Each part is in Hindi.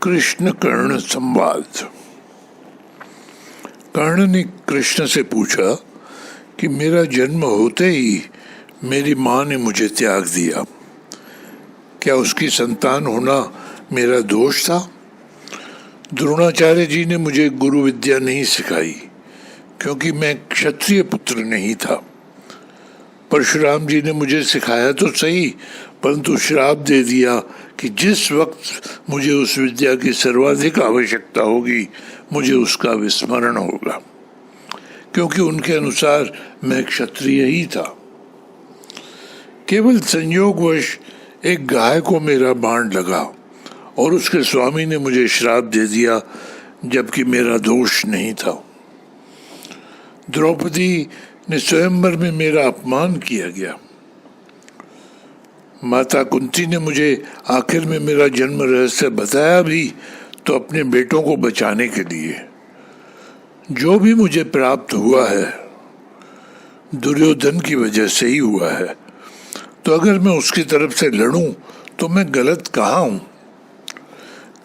कृष्ण कर्ण संवाद। कर्ण ने कृष्ण से पूछा कि मेरा जन्म होते ही मेरी माँ ने मुझे त्याग दिया, क्या उसकी संतान होना मेरा दोष था? द्रोणाचार्य जी ने मुझे गुरु विद्या नहीं सिखाई क्योंकि मैं क्षत्रिय पुत्र नहीं था। परशुराम जी ने मुझे सिखाया तो सही, परंतु श्राप दे दिया कि जिस वक्त मुझे उस विद्या की सर्वाधिक आवश्यकता होगी मुझे उसका विस्मरण होगा, क्योंकि उनके अनुसार मैं क्षत्रिय ही था। केवल संयोगवश एक गाय को मेरा बाण लगा और उसके स्वामी ने मुझे श्राप दे दिया, जबकि मेरा दोष नहीं था। द्रौपदी ने स्वयंवर में मेरा अपमान किया गया। माता कुंती ने मुझे आखिर में मेरा जन्म रहस्य बताया भी तो अपने बेटों को बचाने के लिए। जो भी मुझे प्राप्त हुआ है दुर्योधन की वजह से ही हुआ है, तो अगर मैं उसकी तरफ से लड़ूं तो मैं गलत कहाँ हूं?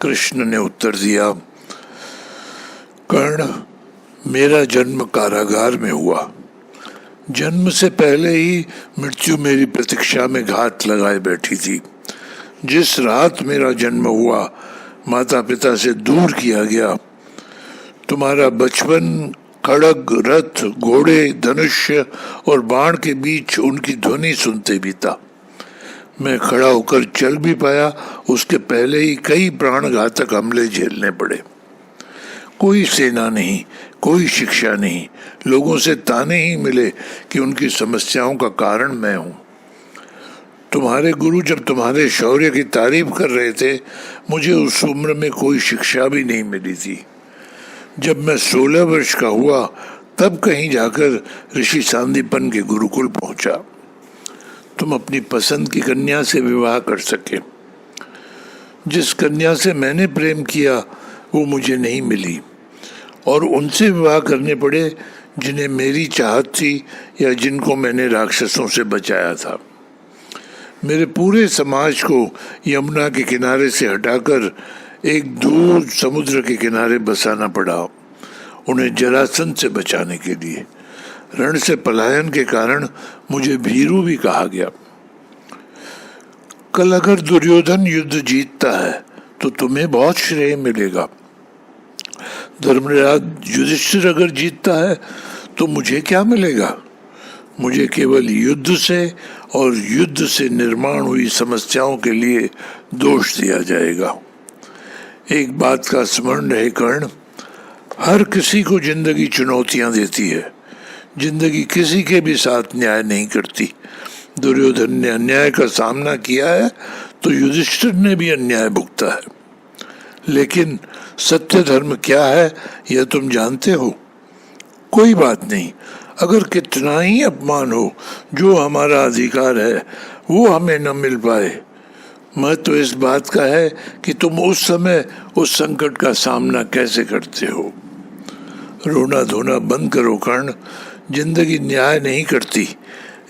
कृष्ण ने उत्तर दिया, कर्ण, मेरा जन्म कारागार में हुआ। जन्म से पहले ही मृत्यु मेरी प्रतीक्षा में घात लगाए बैठी थी। जिस रात मेरा जन्म हुआ माता पिता से दूर किया गया। तुम्हारा बचपन खड़ग, रथ, घोड़े, धनुष्य और बाण के बीच उनकी ध्वनि सुनते बीता। मैं खड़ा होकर चल भी पाया उसके पहले ही कई प्राणघातक हमले झेलने पड़े। कोई सेना नहीं, कोई शिक्षा नहीं, लोगों से ताने ही मिले कि उनकी समस्याओं का कारण मैं हूं। तुम्हारे गुरु जब तुम्हारे शौर्य की तारीफ कर रहे थे, मुझे उस उम्र में कोई शिक्षा भी नहीं मिली थी। जब मैं 16 वर्ष का हुआ तब कहीं जाकर ऋषि सांदीपन के गुरुकुल पहुंचा। तुम अपनी पसंद की कन्या से विवाह कर सके। जिस कन्या से मैंने प्रेम किया वो मुझे नहीं मिली और उनसे विवाह करने पड़े जिन्हें मेरी चाहत थी या जिनको मैंने राक्षसों से बचाया था। मेरे पूरे समाज को यमुना के किनारे से हटाकर एक दूर समुद्र के किनारे बसाना पड़ा, उन्हें जरासंध से बचाने के लिए। रण से पलायन के कारण मुझे भीरू भी कहा गया। कल अगर दुर्योधन युद्ध जीतता है तो तुम्हें बहुत श्रेय मिलेगा। धर्मराज युधिष्ठिर अगर जीतता है तो मुझे क्या मिलेगा? मुझे केवल युद्ध से और युद्ध से निर्माण हुई समस्याओं के लिए दोष दिया जाएगा। एक बात का स्मरण रहे कर्ण, हर किसी को जिंदगी चुनौतियां देती है। जिंदगी किसी के भी साथ न्याय नहीं करती। दुर्योधन ने अन्याय का सामना किया है तो युधिष्ठिर ने भी अन्याय भुगता है। लेकिन सत्य धर्म क्या है यह तुम जानते हो। कोई बात नहीं, अगर कितना ही अपमान हो, जो हमारा अधिकार है वो हमें न मिल पाए। महत्व इस बात का है कि तुम उस समय उस संकट का सामना कैसे करते हो। रोना धोना बंद करो कर्ण। जिंदगी न्याय नहीं करती।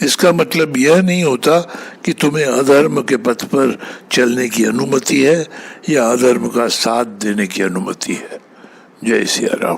इसका मतलब यह नहीं होता कि तुम्हें अधर्म के पथ पर चलने की अनुमति है या अधर्म का साथ देने की अनुमति है। जय सिया राम।